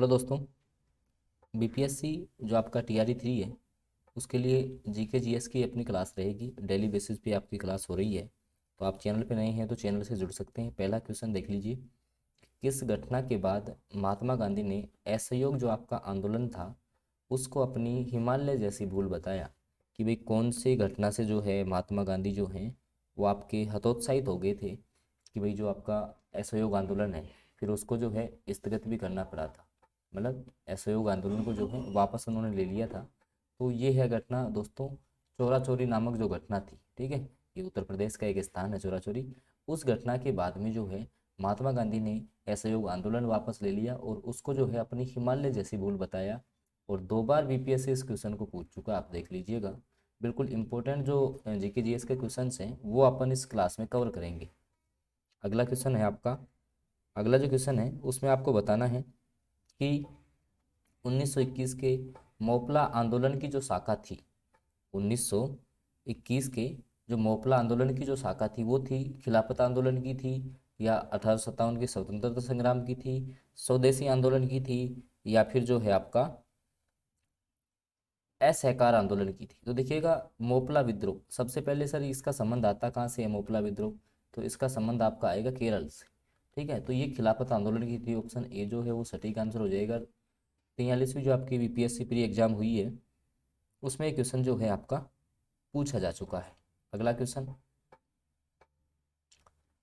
Hello दोस्तों। BPSC जो आपका टीआरई 3 है उसके लिए जीके जीएस की अपनी क्लास रहेगी। डेली बेसिस पे आपकी क्लास हो रही है। तो आप चैनल पे नए हैं तो चैनल से जुड़ सकते हैं। पहला क्वेश्चन देख लीजिए। किस घटना के बाद महात्मा गांधी ने असहयोग जो आपका आंदोलन था उसको अपनी हिमालय जैसी भूल बताया? कि भाई कौन सी घटना से जो है महात्मा गांधी जो हैं वो आपके हतोत्साहित हो गए थे कि भाई जो आपका असहयोग आंदोलन है फिर उसको जो है स्थगित भी करना पड़ा था। मतलब असहयोग आंदोलन को जो है वापस उन्होंने ले लिया था। तो ये है घटना दोस्तों, चौरा चौरी नामक जो घटना थी। ठीक है, ये उत्तर प्रदेश का एक स्थान है चौरा चौरी। उस घटना के बाद में जो है महात्मा गांधी ने असहयोग आंदोलन वापस ले लिया और उसको जो है अपनी हिमालय जैसी भूल बताया। और 2 बार बीपीएससी इस क्वेश्चन को पूछ चुका, आप देख लीजिएगा। बिल्कुल इंपॉर्टेंट जो जीके जीएस के क्वेश्चंस हैं वो अपन इस क्लास में कवर करेंगे। अगला क्वेश्चन है आपका। अगला जो क्वेश्चन है उसमें आपको बताना है कि 1921 के मोपला आंदोलन की जो शाखा थी, 1921 के जो मोपला आंदोलन की जो शाखा थी वो थी खिलाफत आंदोलन की थी, या 1857 के स्वतंत्रता संग्राम की थी, स्वदेशी आंदोलन की थी, या फिर जो है आपका असहकार आंदोलन की थी? तो देखिएगा, मोपला विद्रोह सबसे पहले सर इसका संबंध आता कहाँ से है? मोपला विद्रोह तो इसका संबंध आपका आएगा केरल से। ठीक है, तो ये खिलाफत आंदोलन की थी। ऑप्शन ए जो है वो सटीक आंसर हो जाएगा। 43वीं जो आपकी बीपीएससी प्री एग्जाम हुई है उसमें एक क्वेश्चन जो है आपका पूछा जा चुका है। अगला क्वेश्चन।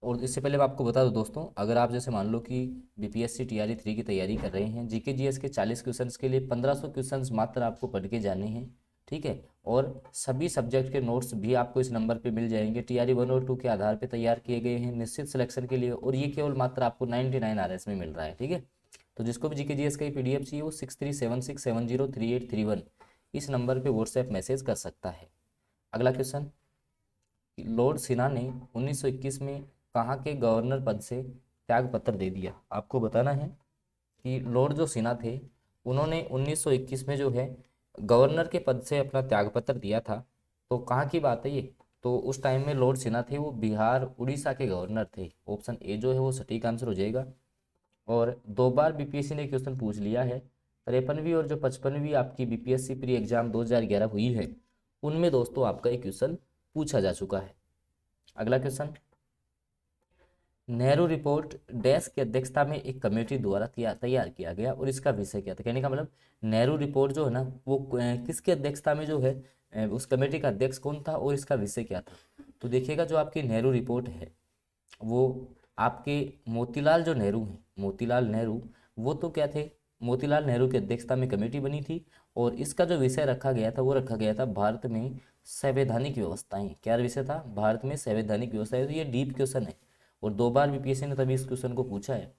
और इससे पहले मैं आपको बता दूं दोस्तों, अगर आप जैसे मान लो कि बीपीएससी टीआरई 3 की तैयारी कर रहे हैं, जीके जीएस के 40 क्वेश्चंस के लिए 1500 क्वेश्चंस मात्र आपको पढ़ के जाने हैं। ठीक है, और सभी सब्जेक्ट के नोट्स भी आपको इस नंबर पे मिल जाएंगे। टीआरई 1 और 2 के आधार पे तैयार किए गए हैं निश्चित सिलेक्शन के लिए, और ये केवल मात्र आपको 99 आरएस में मिल रहा है। ठीक है, तो जिसको भी जीके जीएस का पीडीएफ चाहिए वो 6376703831 इस नंबर पर व्हाट्सएप मैसेज कर सकता है। अगला क्वेश्चन। लॉर्ड सिन्हा ने 1921 में कहाँ के गवर्नर पद से त्याग पत्र दे दिया? आपको बताना है कि लॉर्ड जो सिन्हा थे उन्होंने 1921 में जो है गवर्नर के पद से अपना त्याग पत्र दिया था। तो कहाँ की बात है ये? तो उस टाइम में लॉर्ड सिन्हा थे वो बिहार उड़ीसा के गवर्नर थे। ऑप्शन ए जो है वो सटीक आंसर हो जाएगा। और 2 बार बीपीएससी ने क्वेश्चन पूछ लिया है। 53वीं और जो 55वीं आपकी बीपीएससी प्री एग्जाम 2011 हुई है उनमें दोस्तों आपका एक क्वेश्चन पूछा जा चुका है। अगला क्वेश्चन। नेहरू रिपोर्ट डैश की अध्यक्षता में एक कमेटी द्वारा तैयार किया गया और इसका विषय क्या था? कहने का मतलब नेहरू रिपोर्ट जो है ना वो किसकी अध्यक्षता में जो है उस कमेटी का अध्यक्ष कौन था और इसका विषय क्या था? तो देखिएगा, जो आपकी नेहरू रिपोर्ट है वो आपके मोतीलाल जो नेहरू हैं, मोतीलाल नेहरू वो तो क्या थे, मोतीलाल नेहरू की अध्यक्षता में कमेटी बनी थी। और इसका जो विषय रखा गया था वो रखा गया था भारत में संवैधानिक व्यवस्थाएं। क्या विषय था? भारत में संवैधानिक व्यवस्थाएं। तो ये डीप क्वेश्चन है और 2 बार बीपीएससी ने तभी इस क्वेश्चन को पूछा है।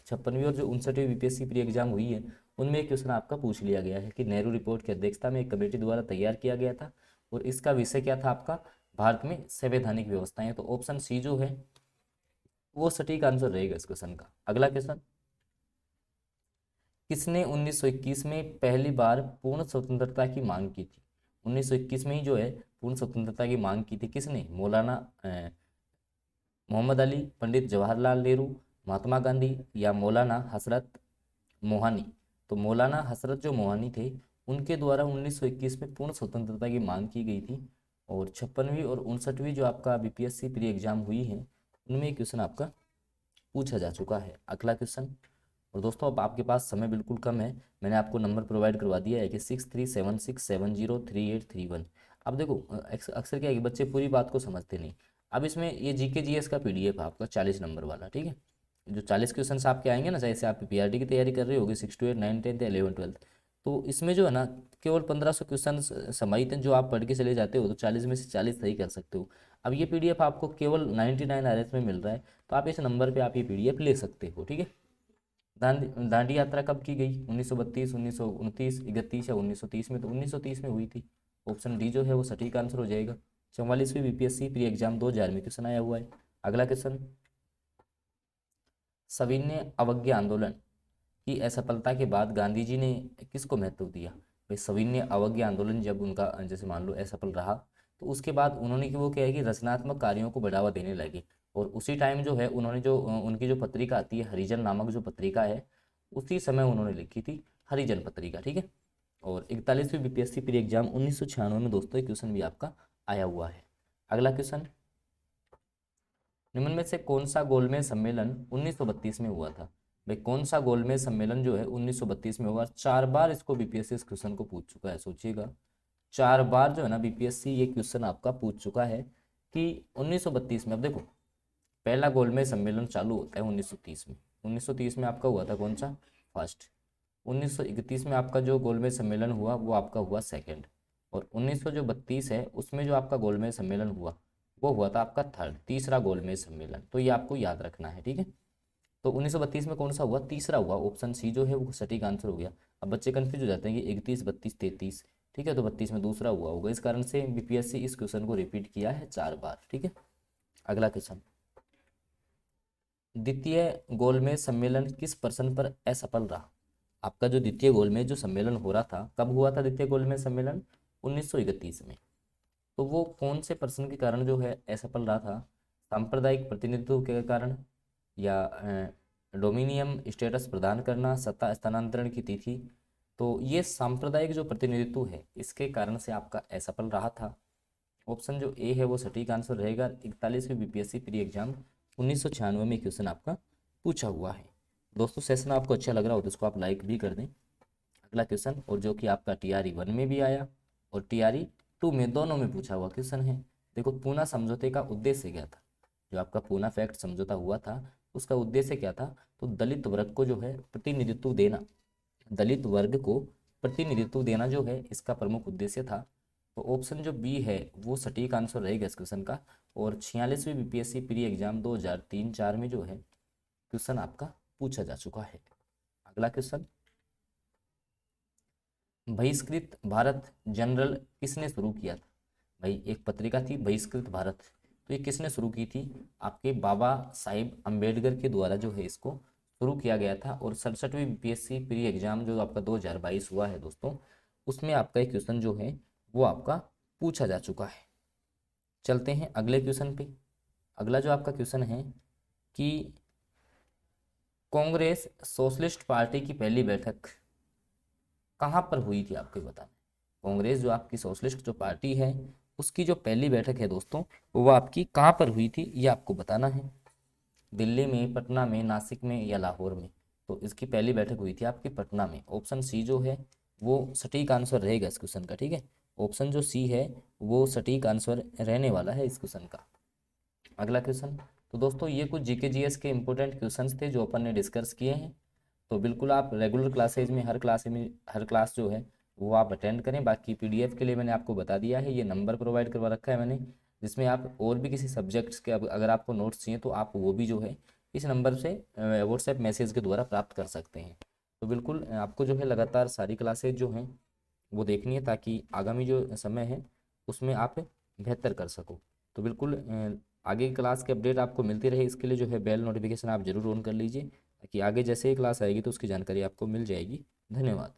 56वीं और जो 59वीं बीपीएससी प्री एग्जाम हुई है उनमें एक क्वेश्चन आपका पूछ लिया गया है कि नेहरू रिपोर्ट की अध्यक्षता में एक कमेटी द्वारा तैयार किया गया था और इसका विषय क्या था आपका? भारत में संवैधानिक व्यवस्थाएं। तो ऑप्शन सी जो है वो सटीक आंसर रहेगा इस क्वेश्चन का। अगला क्वेश्चन। किसने 1921 में पहली बार पूर्ण स्वतंत्रता की मांग की थी? 1921 में ही जो है पूर्ण स्वतंत्रता की मांग की थी किसने? मौलाना मोहम्मद अली, पंडित जवाहरलाल नेहरू, महात्मा गांधी, या मौलाना हसरत मोहानी? तो मौलाना हसरत जो मोहानी थे उनके द्वारा 1921 में पूर्ण स्वतंत्रता की मांग की गई थी। और 56वीं और 59वीं जो आपका बीपीएससी प्री एग्जाम हुई है उनमें क्वेश्चन आपका पूछा जा चुका है। अगला क्वेश्चन। और दोस्तों अब आपके पास समय बिल्कुल कम है, मैंने आपको नंबर प्रोवाइड करवा दिया है कि 6376703831। अब देखो अक्सर क्या है कि बच्चे पूरी बात को समझते नहीं। अब इसमें ये जीके जीएस का पीडीएफ है आपका 40 नंबर वाला। ठीक है, जो 40 क्वेश्चन आपके आएंगे ना, जैसे आप पीआरटी की तैयारी कर रहे होगे 6 to 8 9 10th 11 12, तो इसमें जो है ना केवल 1500 क्वेश्चन समाहित हैं जो आप पढ़ के चले जाते हो तो 40 में से 40 सही कर सकते हो। अब ये पीडीएफ आपको केवल 99 आरएस में मिल रहा है, तो आप इस नंबर पे आप ये पीडीएफ ले सकते हो। ठीक है। दांडी यात्रा कब की गई? 1932, 1929, 31 या 1930 में? तो 1930 में हुई थी। ऑप्शन डी जो है वो सटीक आंसर हो जाएगा। 44वीं बीपीएससी प्री एग्जाम 2000 में क्वेश्चन आया हुआ है। अगला क्वेश्चन। सविनय अवज्ञा आंदोलन की असफलता के बाद गांधी जी ने किसको महत्व दिया? भाई सविनय अवज्ञा आंदोलन जब उनका जैसे मान लो असफल रहा तो उसके बाद उन्होंने कि वो क्या है कि रचनात्मक कार्यों को बढ़ावा देने लगे। और उसी टाइम जो है उन्होंने जो उनकी जो पत्रिका आती है हरिजन नामक जो पत्रिका है उसी समय उन्होंने लिखी थी हरिजन पत्रिका, ठीक है। और 41वीं बीपीएससी प्री एग्जाम 1996 में दोस्तों ये क्वेश्चन भी आपका आया हुआ है। अगला क्वेश्चन, निम्न में से कौन सा गोलमेज सम्मेलन 1932 में हुआ था? भाई कौन सा गोलमेज सम्मेलन जो है 1932 में हुआ? 4 बार इसको बीपीएससी इस क्वेश्चन को पूछ चुका है, सोचिएगा 4 बार जो है ना बीपीएससी ये क्वेश्चन आपका पूछ चुका है कि 1932 में। अब देखो पहला गोलमेज सम्मेलन चालू होता है 1930 में, 1930 में आपका हुआ था कौन सा? फर्स्ट। 1931 में आपका जो गोलमेज सम्मेलन हुआ वो आपका हुआ सेकंड। और 1932 है उसमें जो आपका गोलमेज सम्मेलन हुआ वो हुआ था आपका थर्ड, तीसरा गोलमेज सम्मेलन। तो ये आपको याद रखना है, ठीक है। तो 1932 में कौन सा हुआ? तीसरा हुआ, ऑप्शन सी जो है वो सटीक आंसर हो गया। अब बच्चे कंफ्यूज हो जाते हैं कि 31, 32, 33, ठीक है, तो 32 में दूसरा हुआ होगा, इस कारण से बीपीएससी इस क्वेश्चन को रिपीट किया है 4 बार, ठीक है। अगला क्वेश्चन, द्वितीय गोलमेज सम्मेलन किस प्रश्न पर असफल रहा? आपका जो द्वितीय गोलमेज जो सम्मेलन हो रहा था, कब हुआ था द्वितीय गोलमेज सम्मेलन? 1931 में। तो वो कौन से प्रश्न के कारण जो है असफल रहा था? सांप्रदायिक प्रतिनिधित्व के कारण, या डोमिनियम स्टेटस प्रदान करना, सत्ता स्थानांतरण की तिथि? तो ये सांप्रदायिक जो प्रतिनिधित्व है इसके कारण से आपका असफल रहा था। ऑप्शन जो ए है वो सटीक आंसर रहेगा। 41वीं बीपीएससी प्री एग्जाम 1996 में क्वेश्चन आपका पूछा हुआ है। दोस्तों सेशन आपको अच्छा लग रहा हो तो इसको आप लाइक भी कर दें। अगला क्वेश्चन, और जो कि आपका टीआरई 1 में भी आया और टीआरई 2 में, दोनों में पूछा हुआ क्वेश्चन है। देखो पूना समझौते का उद्देश्य क्या था? जो आपका पूना फैक्ट समझौता हुआ था उसका उद्देश्य क्या था? तो दलित वर्ग को जो है प्रतिनिधित्व देना, दलित वर्ग को प्रतिनिधित्व देना जो है इसका प्रमुख उद्देश्य था। तो ऑप्शन जो बी है वो सटीक आंसर रहेगा इस क्वेश्चन का। और 46वीं बीपीएससी प्री एग्जाम 2003-04 में जो है क्वेश्चन आपका पूछा जा चुका है। अगला क्वेश्चन, बहिष्कृत भारत जनरल किसने शुरू किया था? भाई एक पत्रिका थी बहिष्कृत भारत, तो ये किसने शुरू की थी? आपके बाबा साहिब अम्बेडकर के द्वारा जो है इसको शुरू किया गया था। और 67वीं बीपीएससी प्री एग्जाम जो आपका 2022 हुआ है दोस्तों, उसमें आपका एक क्वेश्चन जो है वो आपका पूछा जा चुका है। चलते हैं अगले क्वेश्चन पे। अगला जो आपका क्वेश्चन है कि कांग्रेस सोशलिस्ट पार्टी की पहली बैठक कहाँ पर हुई थी? आपको बताना है। कांग्रेस जो आपकी सोशलिस्ट जो पार्टी है उसकी जो पहली बैठक है दोस्तों वो आपकी कहाँ पर हुई थी ये आपको बताना है। दिल्ली में, पटना में, नासिक में या लाहौर में? तो इसकी पहली बैठक हुई थी आपकी पटना में। ऑप्शन सी जो है वो सटीक आंसर रहेगा इस क्वेश्चन का, ठीक है। ऑप्शन जो सी है वो सटीक आंसर रहने वाला है इस क्वेश्चन का। अगला क्वेश्चन, तो दोस्तों ये कुछ जीके जीएस के इंपॉर्टेंट क्वेश्चंस थे जो अपन ने डिस्कस किए हैं। तो बिल्कुल आप रेगुलर क्लासेज में हर क्लास जो है वो आप अटेंड करें। बाकी पीडीएफ के लिए मैंने आपको बता दिया है, ये नंबर प्रोवाइड करवा रखा है मैंने, जिसमें आप और भी किसी सब्जेक्ट्स के अगर आपको नोट्स चाहिए तो आप वो भी जो है इस नंबर से व्हाट्सएप मैसेज के द्वारा प्राप्त कर सकते हैं। तो बिल्कुल आपको जो है लगातार सारी क्लासेज जो हैं वो देखनी है ताकि आगामी जो समय है उसमें आप बेहतर कर सको। तो बिल्कुल आगे की क्लास के अपडेट आपको मिलती रहे इसके लिए जो है बेल नोटिफिकेशन आप जरूर ऑन कर लीजिए ताकि आगे जैसे ही क्लास आएगी तो उसकी जानकारी आपको मिल जाएगी। धन्यवाद।